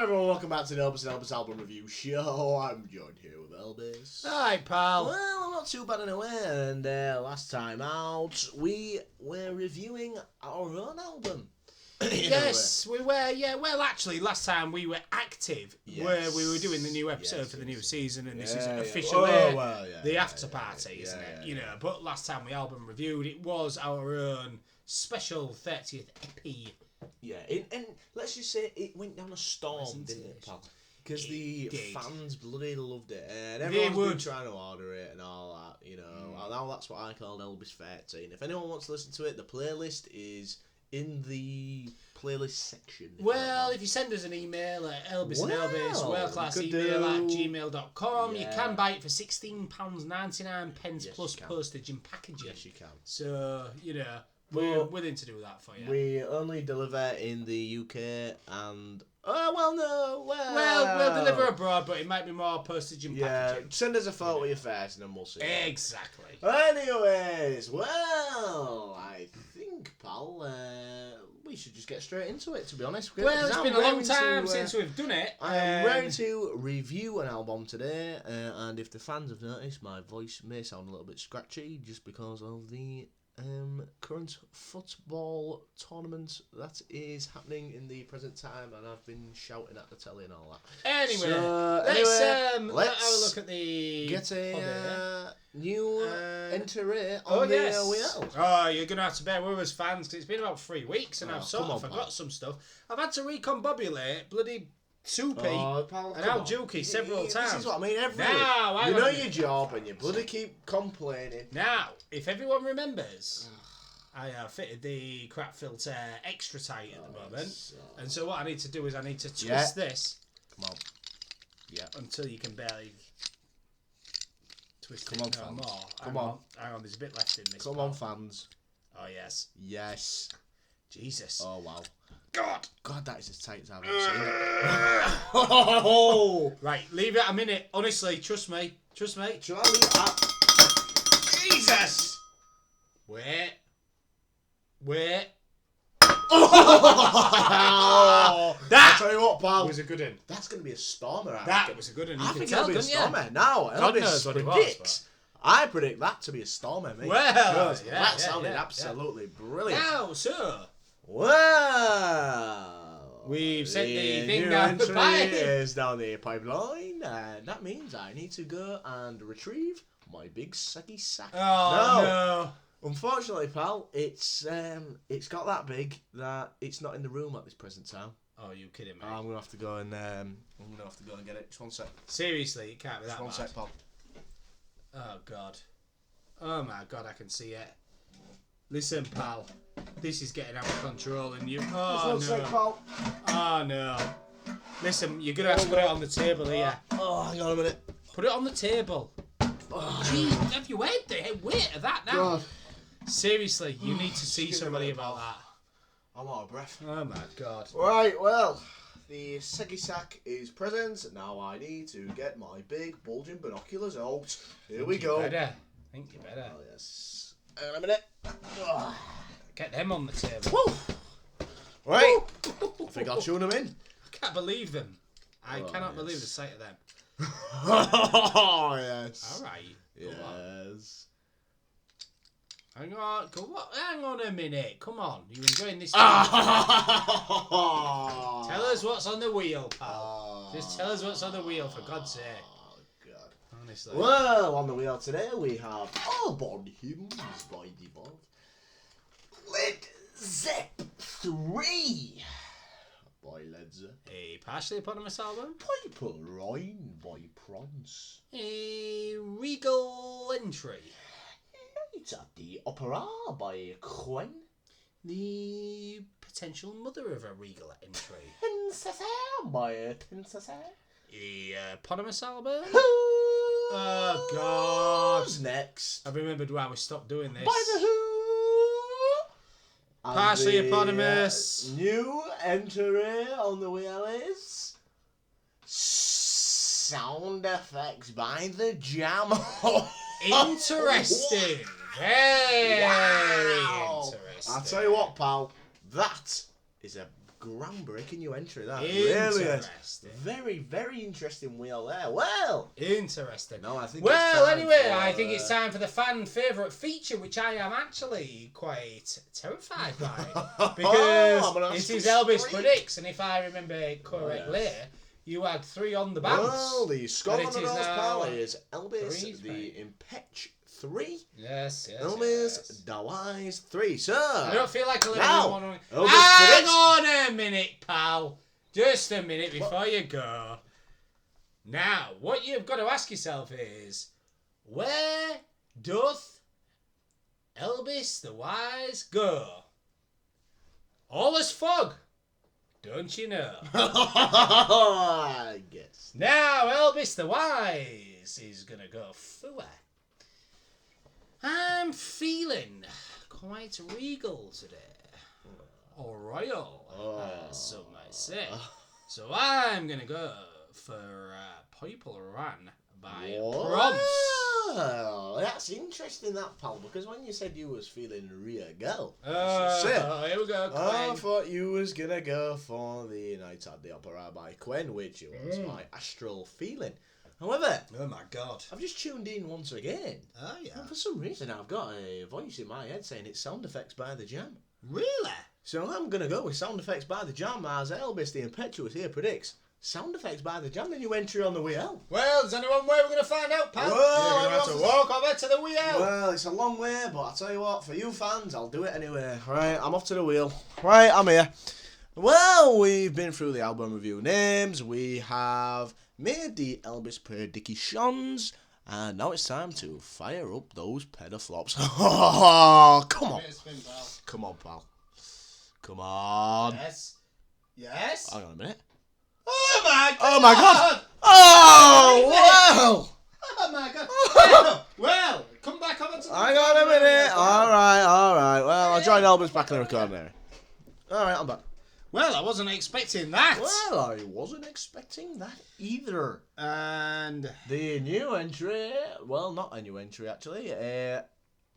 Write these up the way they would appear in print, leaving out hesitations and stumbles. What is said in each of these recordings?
everyone, welcome back to the Elbis and Elbis album review show. I'm joined here with Elbis. Hi, pal. Well, I'm not too bad in a way, and last time out, we were reviewing our own album. Yes, we were, yeah. Well, actually, last time we were active, where we were doing the new episode for the new season, and this is officially the after party, isn't it? You know, but last time we album reviewed, it was our own special 30th EP. Yeah, and let's just say it went down a storm, didn't it, pal? Because the fans bloody loved it, and everyone's been trying to order it and all that, you know. And now that's what I called Elbis 13. If anyone wants to listen to it, the playlist is in the playlist section. Well, if you send us an email at Elbis and Elbis, worldclassemail@gmail.com, you can buy it for £16.99 plus postage and packaging. Yes, you can. So, you know, we're willing to do that for you. We only deliver in the UK and... we'll deliver abroad, but it might be more postage and packaging. Send us a photo of your face and then we'll see. Exactly. Anyways, well, I think, pal, we should just get straight into it, to be honest. Well, it's been a long time since we've done it. I am ready to review an album today, and if the fans have noticed, my voice may sound a little bit scratchy just because of the current football tournament that is happening in the present time, and I've been shouting at the telly and all that. Anyway, let's have a look at the get a new entry on the wheel. Oh, you're gonna have to bear with us, fans, because it's been about 3 weeks, and I've sort of forgot some stuff. I've had to recombobulate bloody Soupy and Al Jukey several times. This is what I mean. You know your job and you bloody keep complaining. Now, if everyone remembers, I fitted the crap filter extra tight at the moment. And so what I need to do is I need to twist this. Come on. Yeah. Until you can barely twist it more. Hang on, there's a bit left in this. Come on, fans. Oh, yes. Yes. Jesus. Oh, wow. God, that is as tight as I've ever seen it. Right, leave it a minute. Honestly, trust me. Shall I leave that? Jesus! Wait. Oh, that! I'll tell you what, pal. Was a good one. That's going to be a stormer. That was a good one. I think it'll be a stormer. Now, Elbis predicts. I predict that to be a stormer, mate. Well, that sounded absolutely brilliant. Now, sir. Well, we've sent the thing down the pipe. Is down the pipeline, and that means I need to go and retrieve my big sucky sack. Oh no! Unfortunately, pal, it's got that big that it's not in the room at this present time. Oh, you kidding me? I'm gonna have to go and get it. Just one sec. Seriously, it can't be that bad. Just one sec, pal. Oh God! Oh my God! I can see it. Listen, pal. This is getting out of control, and you. Oh no! Oh no! Listen, you're gonna have to put it on the table here. Oh, hang on a minute. Put it on the table. Oh. Gee, have you heard the weight of that now? God. Seriously, you need to see somebody about that. I'm out of breath. Oh my God! Right, well, the Seggy sack is present. Now I need to get my big bulging binoculars out. Here we go. I think you better. Oh yes. Hang on a minute. Oh. Get them on the table. Woo. Right. I think I'll tune them in. I can't believe them. I cannot believe the sight of them. Oh, yes. All right. Yes. Hang on. Hang on a minute. Come on. You enjoying this? Tell us what's on the wheel, pal. Just tell us what's on the wheel, for God's sake. Oh, God. Honestly. Well, on the wheel today we have Album Hymns by Devolve. Led Zepp 3 by Led Zepp. A partially eponymous album. Purple Rain by Prance. A regal entry. Night at the Opera by Queen. The potential mother of a regal entry. Princess by Princess. A eponymous album. Oh God! Who's next? I remembered why we stopped doing this. By the Who. Partially eponymous. New entry on the wheel is sound effects by the Jam. Interesting. Very interesting. I'll tell you what, pal. That is a groundbreaking new entry. That interesting. Really is. Very, very interesting wheel there. Well, interesting. No, I think. Well, anyway, I think it's time for the fan favourite feature, which I am actually quite terrified by because it is Elbis Predicts, and if I remember correctly, you had 3 on the bounce. Well, the score on the nose, pal, is Elbis, the Impetch 3. Yes. Elbis, Dawise 3. So, I don't feel like a little one. Hang on a minute, pal. Just a minute before you go. Now, what you've got to ask yourself is, where doth Elbis the Wise go? All is fog, don't you know? I guess. Now, Elbis the Wise is going to go forward. I'm feeling quite regal today. Or royal, some might say. So I'm going to go for Purple Run by Proms. Well, that's interesting, that, pal, because when you said you was feeling regal, here we go, Quinn. I thought you was going to go for the Night at the Opera by Quinn, which was my astral feeling. However, oh my God, I've just tuned in once again. Oh yeah. And for some reason, I've got a voice in my head saying it's sound effects by the Jam. Really? So I'm gonna go with sound effects by the Jam, as Elbis the Impetuous here predicts. Sound effects by the Jam, the new entry on the wheel. Well, there's only one way we're gonna find out, pal. Well, you're gonna have to walk over to the wheel. Well, it's a long way, but I'll tell you what, for you fans, I'll do it anyway. Right, I'm off to the wheel. Right, I'm here. Well, we've been through the album review names. We have made the Elbis predictions, and now it's time to fire up those pedaflops. Oh, come on. Come on, pal. Come on. Yes. Hang on a minute. Oh my God. Oh my God. Oh, wow. Oh my God. Well, come back over to the Hang on a minute. All right. Well, I'll join Elbis back in the recording area. All right, I'm back. Well, I wasn't expecting that. Well, I wasn't expecting that either. And the new entry, well, not a new entry actually,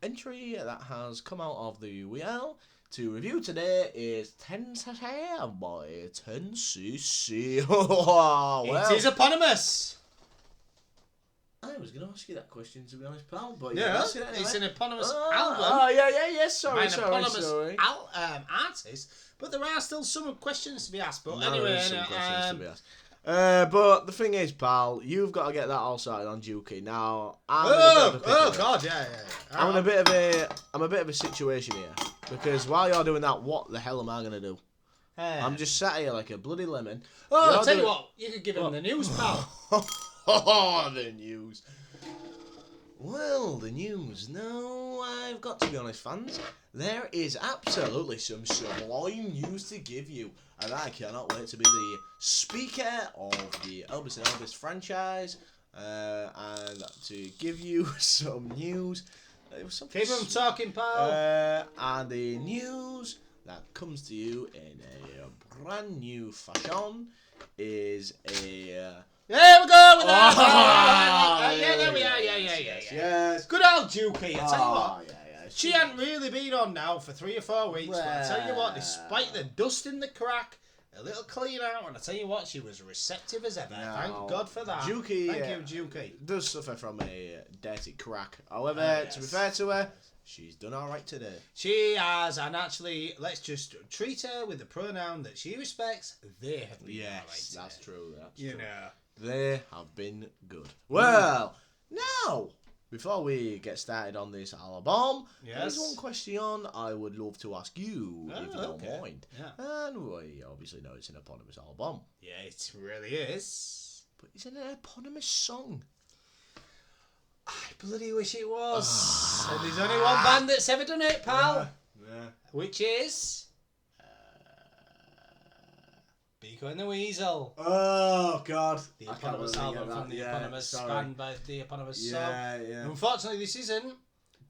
entry that has come out of the wheel to review today is 10cc by 10cc. Well, it is eponymous. I was going to ask you that question, to be honest, pal, but yeah, it anyway. It's an eponymous album. Oh, yeah, sorry. Eponymous artist. But there are still some questions to be asked. But anyway, some questions to be asked. But the thing is, pal, you've got to get that all sorted on Dukey. Now, I'm a bit of a situation here, because while you're doing that, what the hell am I gonna do? I'm just sat here like a bloody lemon. Oh, I'll tell you what, you could give him the news, pal. Oh, the news. Well, the news. No, I've got to be honest, fans. There is absolutely some sublime news to give you, and I cannot wait to be the speaker of the Elbis and Elbis franchise, and to give you some news. Keep them talking, pal. And the news that comes to you in a brand new fashion is a... There we go with that. Yeah, there we are. Yes. Good old Dukey. I tell you what. She hadn't really been on now for 3 or 4 weeks, but I tell you what, despite the dust in the crack, a little clean out, and I tell you what, she was receptive as ever. Thank God for that. Dukey, Thank you, Dukey. Does suffer from a dirty crack. However, to be fair to her, she's done all right today. She has, and actually, let's just treat her with the pronoun that she respects. They have been all right today. That's true. You know. They have been good. Well, now, before we get started on this album, there's one question I would love to ask you, if you don't mind. Yeah. And we obviously know it's an eponymous album. Yeah, it really is. But is it an eponymous song? I bloody wish it was. And there's only one band that's ever done it, pal. Yeah. Which is... Beaker and the Weasel. Oh, God. The eponymous album from the eponymous band by the eponymous song. Yeah. Unfortunately, this isn't.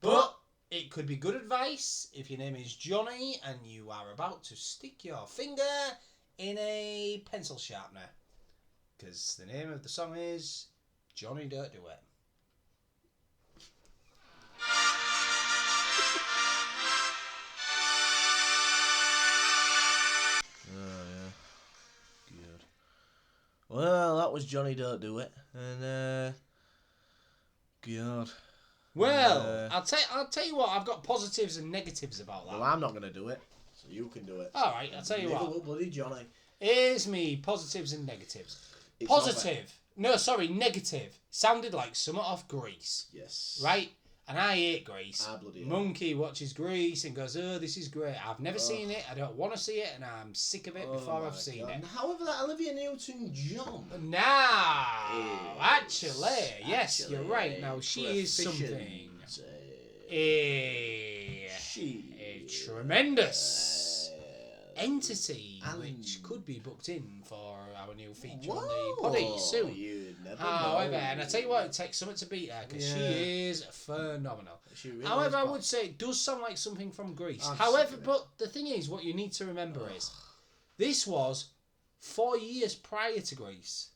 But it could be good advice if your name is Johnny and you are about to stick your finger in a pencil sharpener. Because the name of the song is Johnny Don't Do It. that was Johnny Don't Do It. And, God. Well, I'll tell you what, I've got positives and negatives about that. Well, I'm not going to do it, so you can do it. All right, I'll tell you what. Bloody Johnny. Here's me positives and negatives. It's Positive. No, sorry, negative. Sounded like something off Grease. Yes. Right? And I hate Grease. I bloody hate Monkey watches Grease and goes, oh, this is great. I've never seen it. I don't want to see it. And I'm sick of it before I've seen it. However, that Olivia Newton-John. Now, actually, yes, you're right. Now, she is something. A tremendous entity which could be booked in for our new feature on the poddy soon. However, and I tell you what, it takes something to beat her because she is phenomenal. However, I would say it does sound like something from Greece. However, but the thing is, what you need to remember is this was 4 years prior to Greece.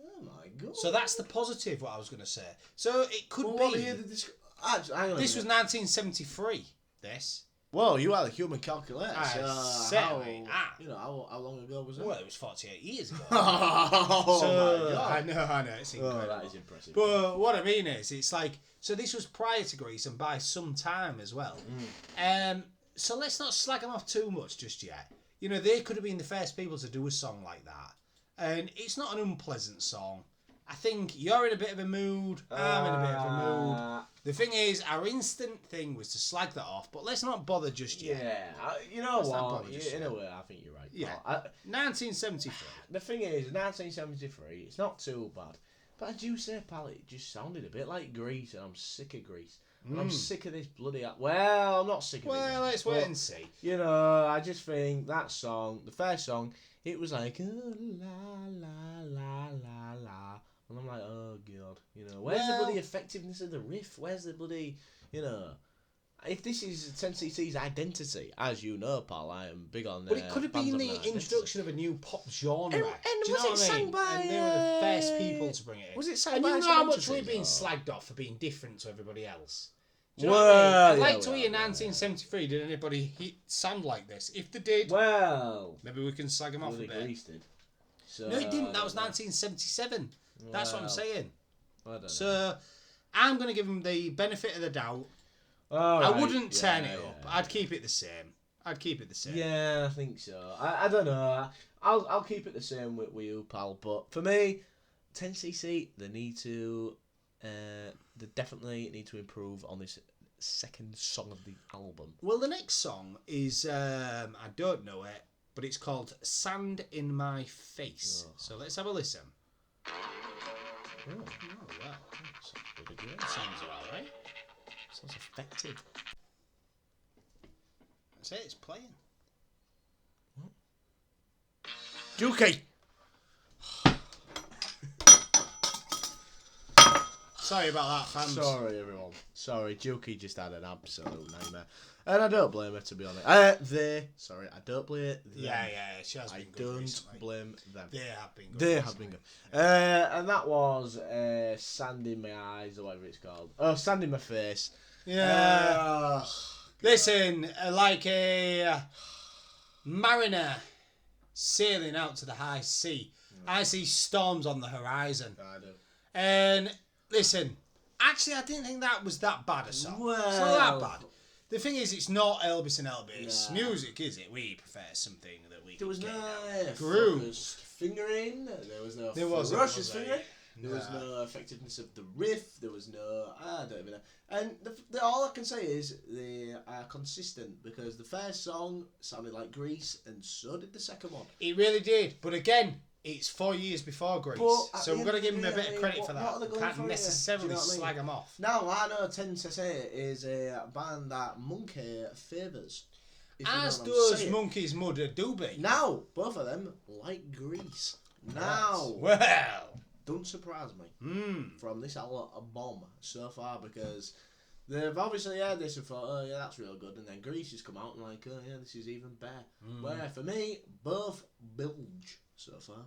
Oh my God! So that's the positive. What I was going to say. So it could be. This was 1973. This. Whoa, you are the human calculator. Certainly. How long ago was it? Well, it was 48 years ago. Oh my God. I know, it's incredible. Oh, that is impressive. But what I mean is, it's like, so this was prior to Greece and by some time as well. So let's not slag them off too much just yet. You know, they could have been the first people to do a song like that. And it's not an unpleasant song. I think you're in a bit of a mood. I'm in a bit of a mood. The thing is, our instant thing was to slag that off, but let's not bother just yet. Yeah, you know what? In a way, I think you're right. Yeah. 1973. The thing is, 1973, it's not too bad. But I do say, pal, it just sounded a bit like Grease, and I'm sick of Grease. And I'm sick of this bloody... Well, I'm not sick of it. Well, let's wait and see. You know, I just think that song, the first song, it was like, oh, la, la, la, la, la. And I'm like, oh, God. You know, where's the bloody effectiveness of the riff? Where's the bloody, you know... If this is 10cc's identity, as you know, pal, I am big on... But it could have been the introduction of a new pop genre. And do you know what I mean? And they were the first people to bring it in. Was it sang and by you know how much Entity, we've been or? slagged off for being different to everybody else? Do you know what I mean? I'd like to hear 1973. Did anybody sound like this? If they did, well, maybe we can slag them off a bit. Did. So, no, it didn't. That was 1977. That's what I'm saying. I don't know. So I'm going to give them the benefit of the doubt. I wouldn't turn it up. I'd keep it the same. Yeah, I think so. I don't know. I'll keep it the same with you, pal. But for me, 10cc, they need to... they definitely need to improve on this second song of the album. Well, the next song is... I don't know it, but it's called Sand in My Face. Oh. So let's have a listen. Oh wow. Sounds pretty good. Sounds alright. Sounds effective. That's it, it's playing. What? Dookie! Sorry about that, fans. Sorry, everyone. Sorry, Juki just had an absolute nightmare. And I don't blame her, to be honest. I don't blame them. Yeah, she has been good recently. Blame them. They have been good. They have been good. And that was Sand in My Eyes, or whatever it's called. Oh, Sand in My Face. Yeah. Listen, like a mariner sailing out to the high sea. I see storms on the horizon. I do. And listen, actually, I didn't think that was that bad a song. Well, it's not that bad. The thing is, it's not Elbis and Elbis music, is it? We prefer something that we. There was no grooves, fingering. There was no ferocious fingering. There was no effectiveness of the riff. There was no... I don't even know. And all I can say is they are consistent because the first song sounded like Grease and so did the second one. It really did. But again, it's 4 years before Grease. So we've got to give them a bit of credit for that. We can't necessarily slag them off. Now, I know 10cc is a band that Monkey favours. As does Monkey's Mother Doobie. Now, both of them like Grease. Now... Well... Don't surprise me from this album so far because they've obviously heard this and thought, oh yeah, that's real good, and then Grease has come out and like, oh yeah, this is even better. Where for me, both bilge so far.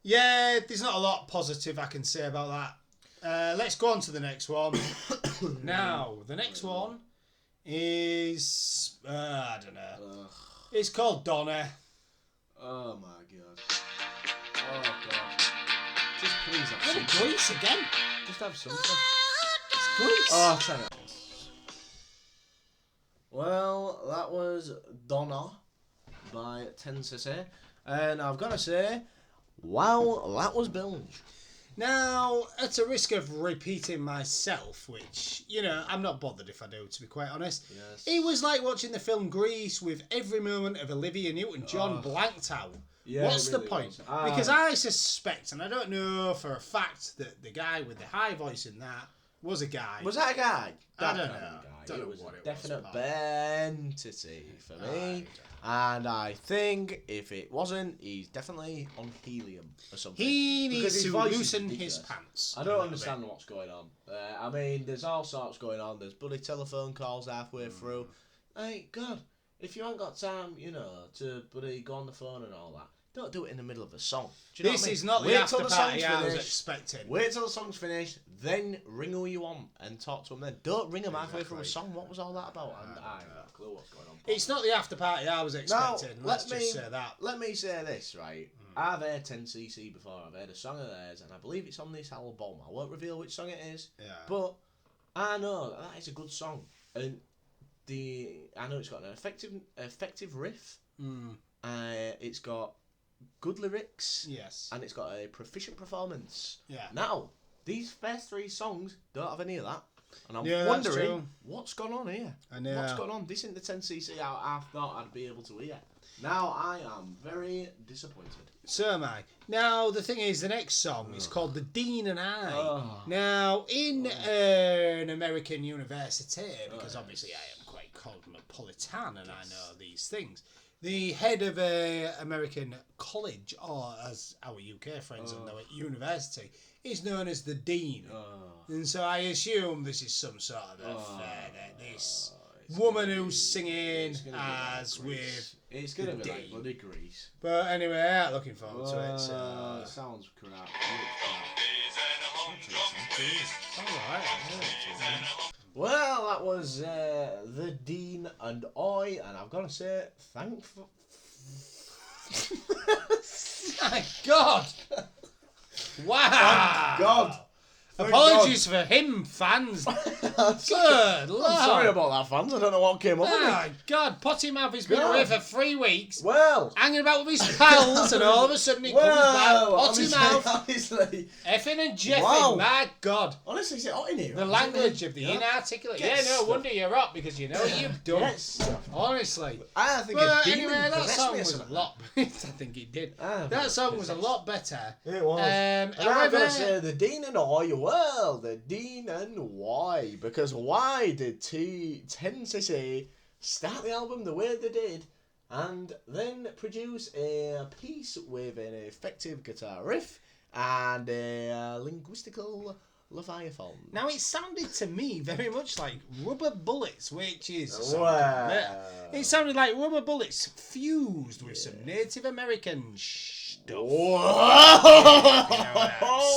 Yeah, there's not a lot positive I can say about that. Let's go on to the next one. Now, the next one is I don't know. It's called Donna. Oh my god. Oh god. Please have something. Grease again. Just have something. It's Grease. Oh, turn it. Well, that was Donna by 10cc. And I've got to say, wow, that was bilge. Now, at a risk of repeating myself, which, I'm not bothered if I do, to be quite honest. Yes. It was like watching the film Grease with every moment of Olivia Newton-John blanked out. Yeah, What's the point? Because I suspect, and I don't know for a fact, that the guy with the high voice in that was a guy. Was that a guy? I don't know. It was a definite entity for me. And I think if it wasn't, he's definitely on helium or something. He needs to loosen his pants. I don't understand what's going on. I mean, there's all sorts going on. There's bloody telephone calls halfway through. Hey, God, if you haven't got time, to bloody go on the phone and all that, don't do it in the middle of a song. Do you know what I mean? Is not the after party I was expecting. Wait till the song's finished, then ring who you want and talk to them then. Don't ring them halfway through a song. What was all that about? I have no clue what's going on. It's not the after party I was expecting. Let's just say that. Let me say this, right? I've heard 10cc before. I've heard a song of theirs, and I believe it's on this album. I won't reveal which song it is. Yeah. But I know that is a good song, and I know it's got an effective riff. It's got good lyrics. Yes. And it's got a proficient performance. Yeah. Now, these first three songs don't have any of that. And I'm wondering what's gone on here. What's gone on? This isn't the 10cc I thought I'd be able to hear. Now I am very disappointed. So am I. Now, the thing is, the next song is called The Dean and I. Now, in an American university, because obviously I am quite cosmopolitan and I know these things, the head of an American college, or as our UK friends know at university, is known as the Dean. And so I assume this is some sort of affair that this woman who's singing as with it's going to be like bloody Grease. But anyway, I'm looking forward to it. So. Sounds crap. Alright. Well, that was the Dean and I, and I've got to say, thankful. My God! Wow! Thank God! Apologies for him, fans. Good Lord. I'm sorry about that, fans. I don't know what came up with me. Oh, God. Potty Mouth has been away for 3 weeks. Well. Hanging about with his pals, and all of a sudden he comes back. Potty Mouth. Honestly. Effing and jeffing. My God. Honestly, is it hot in here? The language of the inarticulate. No wonder you're hot, because you know what you've done. Yes. Honestly. I think anyway, that song was a lot. I think it did. That song was a lot better. It was. And I've got to say, the Dean and I. Well, the Dean and why? Because why did 10cc start the album the way they did and then produce a piece with an effective guitar riff and a linguistical leviathan? Now, it sounded to me very much like Rubber Bullets, which is... It sounded like Rubber Bullets fused with some Native American stuff.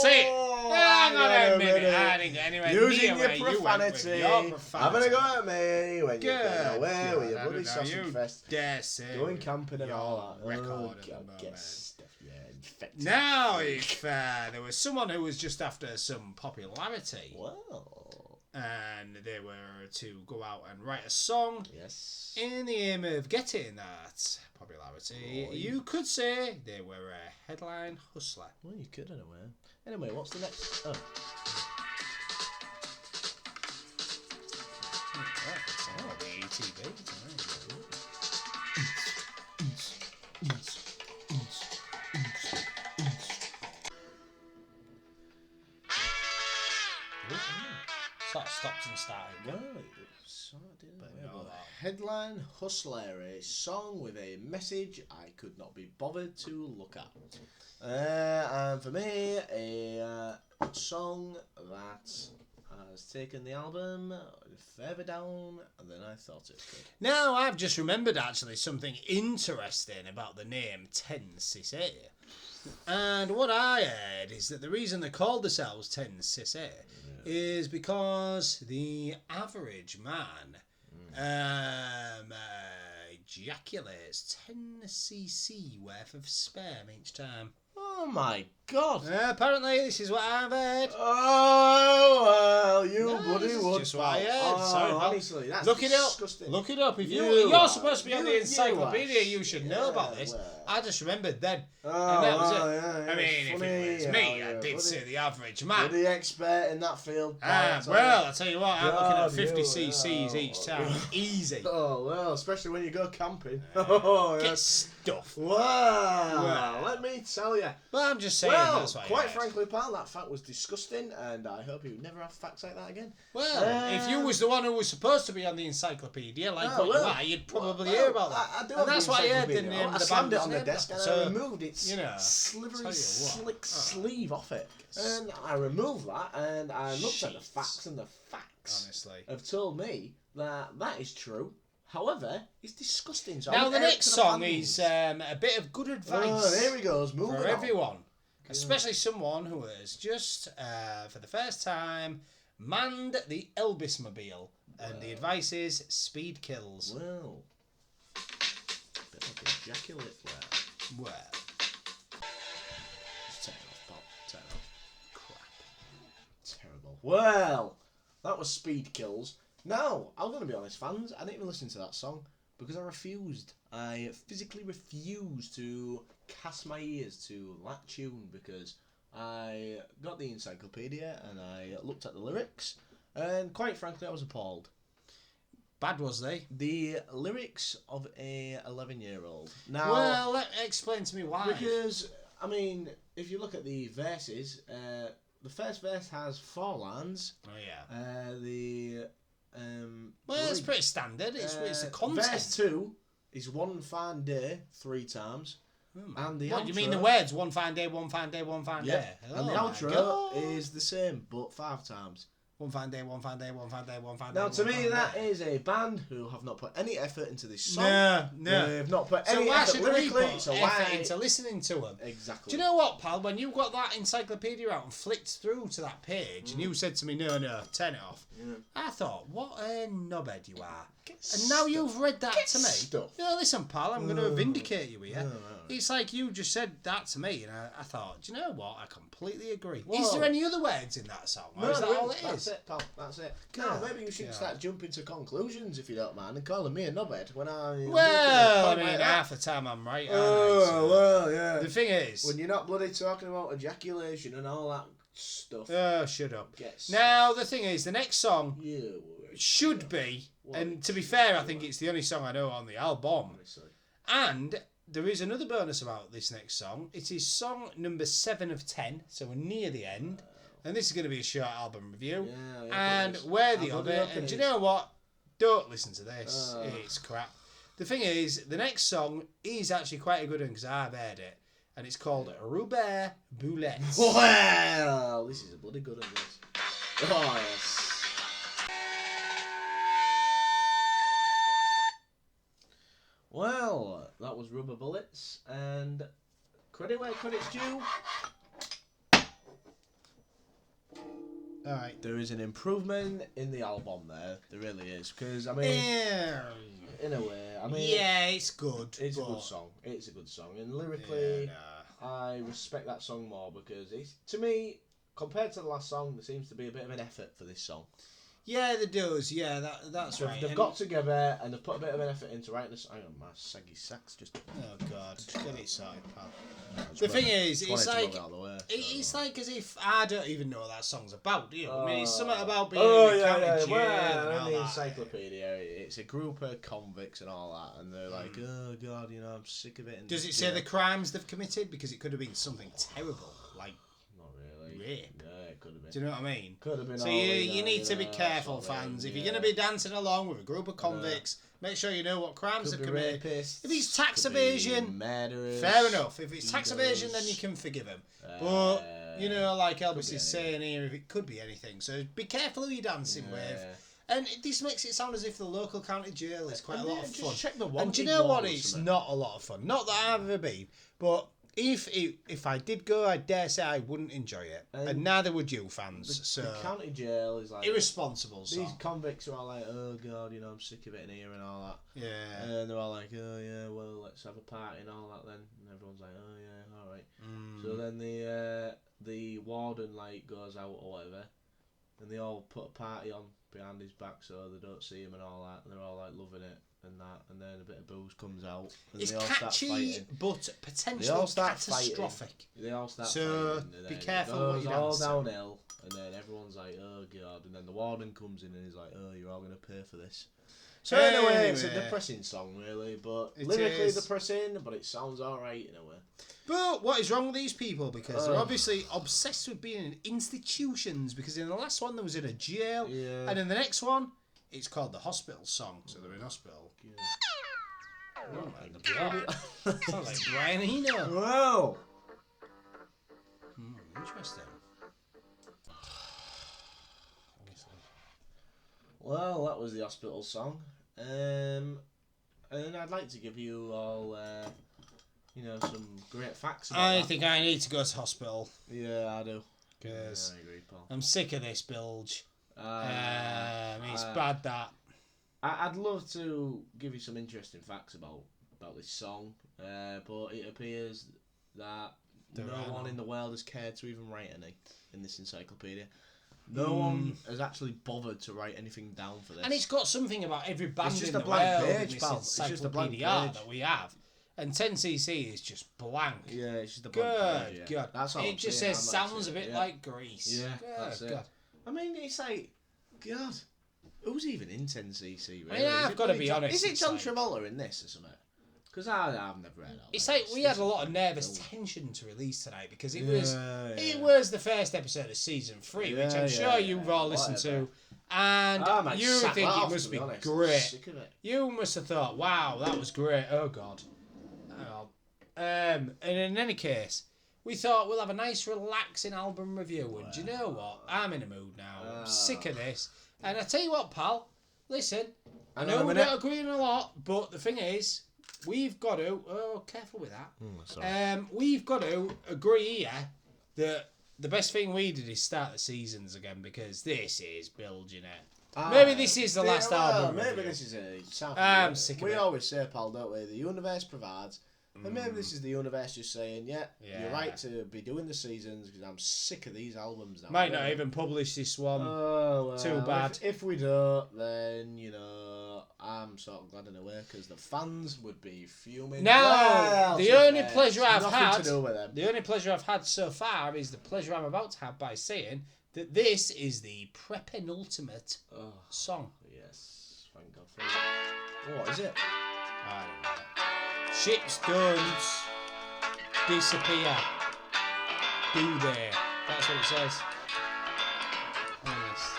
Say it. Hang on a minute. I didn't get anywhere using near your profanity. Having a go at me when you're going away with your bloody sausage fest. Going camping and all that. Now, if there was someone who was just after some popularity, and they were to go out and write a song in the aim of getting that popularity, you could say they were a headline hustler. Well, you could in a way. Anyway, what's the next? Oh. The ATV. Sort of stopped and started. Well, Headline Hustler, a song with a message I could not be bothered to look at. And for me, a song that has taken the album further down than I thought it could. Now, I've just remembered actually something interesting about the name 10cc. And what I heard is that the reason they called themselves 10cc is because the average man ejaculates 10cc worth of sperm each time. Oh my God! Apparently, this is what I've heard. Oh well, you bloody would. Just what I heard. Oh, Sorry, honestly, that's look disgusting. Look it up. If you're supposed to be on the encyclopedia, you should know about this. Well. I just remembered then, and that was it. Yeah, I mean, if it was me, I did say the average man. The expert in that field. Well, I tell you what, I'm looking at 50 cc's each time, easy. Oh well, especially when you go camping. Get stuff. Wow. Let me tell you. But I'm just saying, that's why. Quite frankly, pal, that fact was disgusting, and I hope you never have facts like that again. Well, if you was the one who was supposed to be on the encyclopedia, like what you are, you'd probably hear about that. I do and that's what I heard in the end of the slammed it on the desk and I removed its slivery, slick sleeve off it. And I removed that, and I looked at the facts, and the facts honestly have told me that is true. However, it's disgusting. So now the next song is a bit of good advice. Here he goes, moving for everyone, especially someone who has just, for the first time, manned the Elbis mobile, and the advice is speed kills. Well, bit like ejaculate flare. Well, just turn it off, pal. Turn it off. Crap. Terrible. Well, that was speed kills. Now, I'm going to be honest, fans, I didn't even listen to that song because I refused. I physically refused to cast my ears to that tune because I got the encyclopedia and I looked at the lyrics, and quite frankly, I was appalled. Bad was they? The lyrics of a 11-year-old. Now, well, explain to me why. Because, I mean, if you look at the verses, the first verse has 4 lines. Oh, yeah. Well, it's pretty standard. It's a content. Verse 2 is one fine day 3 times. And the outro, you mean the words one fine day, one fine day, one fine day? And the outro is the same, but 5 times. One fine day, one fine day, one fine day, one fine day. Now, to me, that is a band who have not put any effort into this song. No. They've not put any effort lyrically. So why into listening to them? Exactly. Do you know what, pal? When you got that encyclopedia out and flicked through to that page, and you said to me, no, turn it off, I thought, what a knobhead you are. And now you've read that to me. Stuff. Listen, pal, I'm going to vindicate you here. It's like you just said that to me, and I thought, do you know what? I completely agree. Whoa. Is there any other words in that song? Or is that all it is? That's it, pal. That's it. Now, maybe you should start jumping to conclusions, if you don't mind, and calling me a knobhead when I... Well, I mean, half the time I'm right, aren't I? So well, yeah. The thing is... When you're not bloody talking about ejaculation and all that stuff... Oh, shut up. Now, the thing is, the next song should be... And to be fair, I think it's the only song I know on the album. And there is another bonus about this next song. It is song number 7 of 10, so we're near the end. And this is going to be a short album review. And worthy of it. And do you know what? Don't listen to this. It's crap. The thing is, the next song is actually quite a good one because I've heard it. And it's called Robert Boulettes. Well, this is a bloody good one, this. Oh, yes. Well, that was Rubber Bullets, and credit where credit's due. Alright. There is an improvement in the album there. There really is. Because, I mean, in a way, I mean... Yeah, it's good. It's a good song. It's a good song. And lyrically, I respect that song more because, it's, to me, compared to the last song, there seems to be a bit of an effort for this song. Yeah, there does. Yeah, that's right. They've got together and they've put a bit of an effort into writing this. Hang on, my saggy sax just... Oh, God. Get it sorted, pal. The thing is, it's like... It's like as if I don't even know what that song's about, do you? I mean, it's something about being in the county jail and all in the that. encyclopedia, it's a group of convicts and all that, and they're like, oh, God, you know, I'm sick of it. And does it say the crimes they've committed? Because it could have been something terrible, like... Not really. Rape. Yeah, it could have been. Do you know what I mean? Could have been. So you need to be careful, fans. If you're going to be dancing along with a group of convicts, make sure you know what crimes they've committed. Rapists, if it's tax evasion, murderers, fair enough. If it's tax evasion, then you can forgive him. But, you know, like Elvis is saying here, if it could be anything. So be careful who you're dancing with. And this makes it sound as if the local county jail is quite a lot of fun. Check the and do you know what? It's not a lot of fun. Not that I've ever been. But if I did go, I dare say I wouldn't enjoy it. And neither would you, fans. The county jail is like... irresponsible. These convicts are all like, oh, God, you know, I'm sick of it in here and all that. Yeah. then they're all like, oh yeah, well, let's have a party and all that then. And everyone's like, oh yeah, alright. So then the warden like goes out or whatever, and they all put a party on behind his back so they don't see him and all that, and they're all like loving it and that, and then a bit of booze comes out and it's they all catchy start fighting. But potentially they all start catastrophic. They all start so fighting. So be careful it what you all dance. downhill, and then everyone's like, oh god, and then the warden comes in and he's like, oh, you're all going to pay for this. So anyway, it's a depressing song really, but lyrically depressing, but it sounds alright in a way. But what is wrong with these people? Because they're obviously obsessed with being in institutions, because in the last one there was in a jail, and in the next one it's called the hospital song, so they're in hospital. Oh my god. Sounds like Brian Eno. Wow. Interesting. Well, that was the hospital song. And I'd like to give you all, some great facts about I that. think I need to go to hospital. Yeah, I do. Because I agree, Paul. I'm sick of this bilge. It's bad that. I'd love to give you some interesting facts about this song, but it appears that no one in the world has cared to even write any in this encyclopedia. No one has actually bothered to write anything down for this. And it's got something about every band it's just in a the blank world page, in pal. this It's just a blank encyclopedia page that we have. And 10cc is just blank. Yeah, it's just a blank page. God. That's all it just says, sounds a bit like Grease. Yeah, that's it. I mean, it's like, God, who's even in 10cc, really? I've got to be honest. Is it John Travolta in this or something? Because I've never read it. It's like we had a lot of nervous tension to release tonight because it was the first episode of season 3, which I'm sure you've all listened to, and you think it must be great. You must have thought, wow, that was great. Oh God. And in any case, we thought we'll have a nice relaxing album review, and do you know what? I'm in a mood now. I'm sick of this. And I tell you what, pal, listen, I know we don't agree on a lot, but the thing is, we've got to, careful with that. We've got to agree here that the best thing we did is start the seasons again, because this is bilging it. Maybe this is the last album. Maybe this is it. I'm sick of it. We always say, pal, don't we? The universe provides. And maybe this is the universe just saying, you're right to be doing the seasons, because I'm sick of these albums now. Might not even publish this one. Oh, well, too bad. If we don't, then, I'm sort of glad in a way, because the fans would be fuming. Now, the only pleasure I've had, to do with them. The only pleasure I've had so far is the pleasure I'm about to have by saying that this is the penultimate song. Yes, thank God for that. What is it? I don't know. Ships don't disappear, do they? That's what it says. Yes.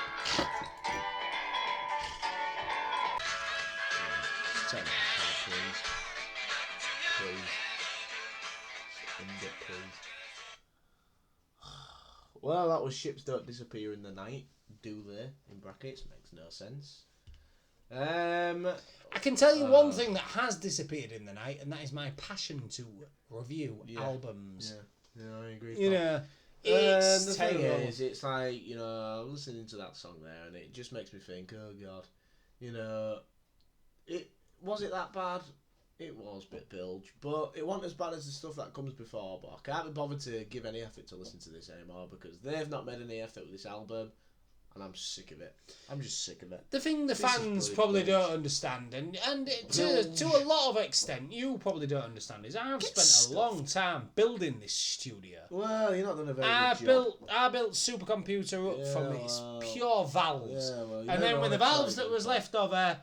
Well, that was Ships Don't Disappear in the Night. Do they? In brackets. Makes no sense. I can tell you one thing that has disappeared in the night, and that is my passion to review albums. Yeah, I agree. It's the thing is, it's like, listening to that song there, and it just makes me think, oh God, was it that bad? It was a bit bilge, but it wasn't as bad as the stuff that comes before. But I can't be bothered to give any effort to listen to this anymore, because they've not made any effort with this album. And I'm sick of it. I'm just sick of it. The thing the fans probably don't understand, and to a lot of extent, you probably don't understand, is I've spent a long time building this studio. Well, you're not done a very good job. I built supercomputer up from its pure valves. And then with the valves that was left over,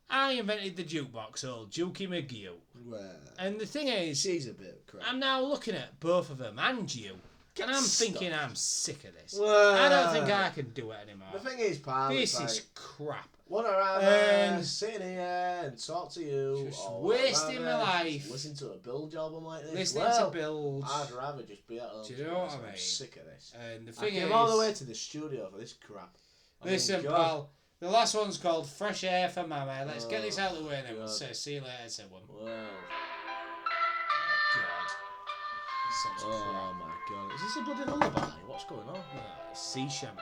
I invented the jukebox, old Jukey McGee. Well, and the thing is, she's a bit crap. I'm now looking at both of them and you. And I'm thinking I'm sick of this. Well, I don't think I can do it anymore. The thing is, pal, this is crap. What I'm sitting here and talk to you. Just wasting my life. Listen to a Bilge album like this. Listening to Bilge. I'd rather just be at home. Do you know what I mean? I'm sick of this. And the thing I came all the way to the studio for this crap. Listen, pal. The last one's called Fresh Air for Mama. Let's get this out of the way and then we'll say see you later, everyone. Wow. Oh my God. Is this a bloody lullaby? What's going on? Sea shanty.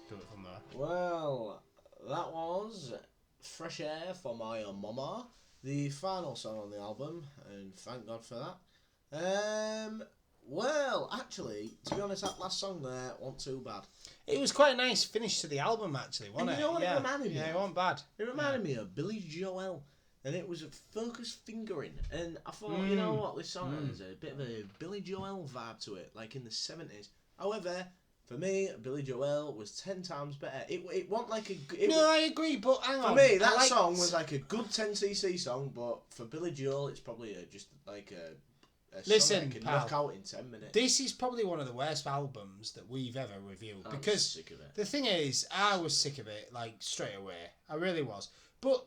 Do it from there. Well, that was Fresh Air for My Mama, the final song on the album, and thank God for that. Well, actually, to be honest, that last song there wasn't too bad. It was quite a nice finish to the album, actually, wasn't it? You know what it reminded me of? Yeah, it wasn't bad. It reminded me of Billy Joel. And it was a focused fingering. And I thought, you know what, this song has a bit of a Billy Joel vibe to it, like in the 70s. However, for me, Billy Joel was 10 times better. It wasn't like a... No, I agree, but hang on. For me, that song was like a good 10cc song, but for Billy Joel, it's probably just like a Listen, song that can pal, knock out in 10 minutes. This is probably one of the worst albums that we've ever reviewed. I'm because sick of it. The thing is, I was sick of it, like, straight away. I really was. But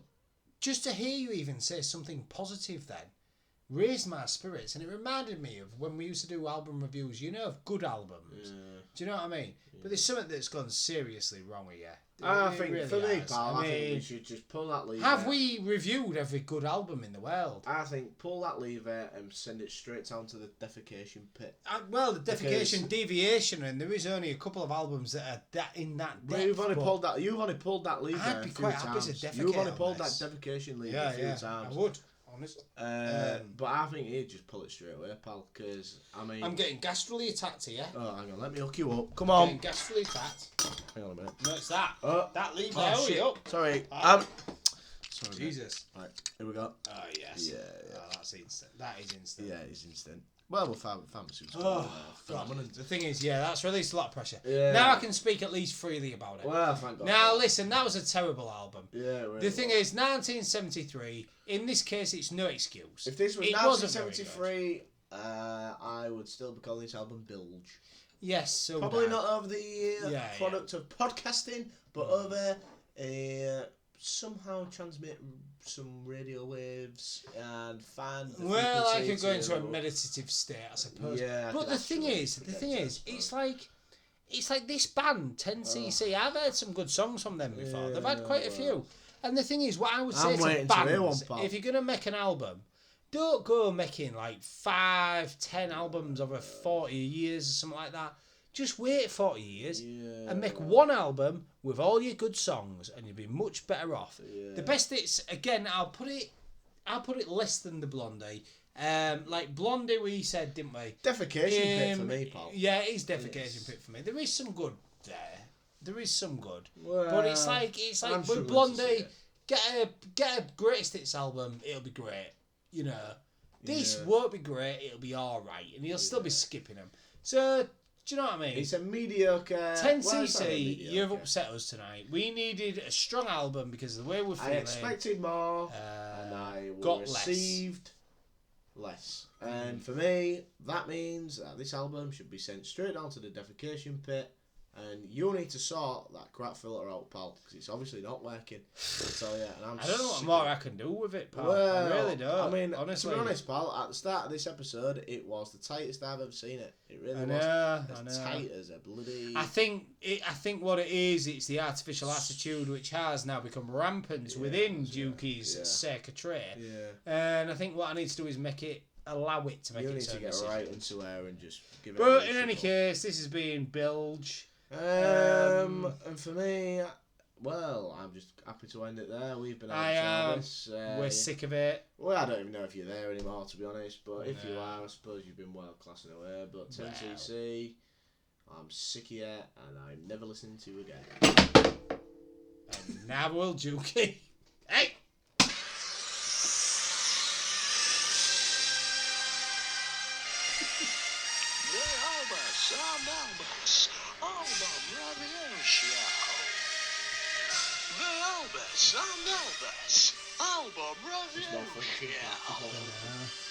just to hear you even say something positive then raised my spirits, and it reminded me of when we used to do album reviews, of good albums. Yeah. Do you know what I mean? Yeah. But there's something that's gone seriously wrong here. I think, really for me, pal, I think we should just pull that lever. Have we reviewed every good album in the world? I think pull that lever and send it straight down to the defecation pit. Well, the defecation deviation, and there is only a couple of albums that are in that depth. You've only pulled that lever I'd be quite happy to defecate. You've only pulled that defecation lever a few times. I would. Honest. But I think he'd just pull it straight away, pal, because, I mean... I'm getting gastrally attacked here. Oh, hang on, let me hook you up. Come on. Getting gastrally attacked. Hang on a minute. No, it's that. That lever. Oh, shit. Up. Sorry. Sorry, Jesus. Right, here we go. Oh, yes. Yeah. Oh, that's instant. That is instant. Yeah, it's instant. Well, we'll find suits. God. The thing is, that's released a lot of pressure. Yeah. Now I can speak at least freely about it. Well, thank God. Now, listen, that was a terrible album. Yeah, really. The thing is, 1973, in this case, it's no excuse. If this was 1973, I would still be calling this album Bilge. Yes, so probably not over the product of podcasting, but over somehow transmit some radio waves and find the well, I could go into a meditative state, I suppose. Yeah, but the thing is, it's like this band 10cc. I've heard some good songs from them before. They've had quite a few. And the thing is, what I would say to bands, if you're gonna make an album, don't go making like 5-10 albums over 40 years or something like that. Just wait 40 years and make one album with all your good songs, and you'll be much better off. The best it's again, I'll put it less than the Blondie. Like Blondie, we said, didn't we? Defecation pit for me, pal. Yeah, it is defecation pit for me. There is some good there. There is some good, but it's like with Blondie, get a greatest hits album. It'll be great. This won't be great. It'll be all right, and you'll still be skipping them. So. Do you know what I mean? It's a mediocre... 10cc, you've upset us tonight. We needed a strong album because of the way we're feeling. I expected more, and I received less. And for me, that means that this album should be sent straight down to the defecation pit, and you need to sort that crap filter out, pal, because it's obviously not working. So yeah, and I don't know what more I can do with it, pal. Well, I really don't. I mean, honestly. To be honest, pal, at the start of this episode, it was the tightest I've ever seen it. It really was. As tight as a bloody... I think what it is, it's the artificial attitude which has now become rampant within Dukey's circuitry. Yeah. And I think what I need to do is allow it to make it. You need to get right into her and just give it. But in any case, this has been Bilge. And for me, well, I'm just happy to end it there. We've been out of service. We're sick of it. Well, I don't even know if you're there anymore, to be honest. But if you are, I suppose you've been world class in a way. But 10cc, I'm sick of it, and I'm never listening to you again. And now we'll Dukey. Hey! Elbis, Album Review Show. The Elbis and Elbis Album Review Show.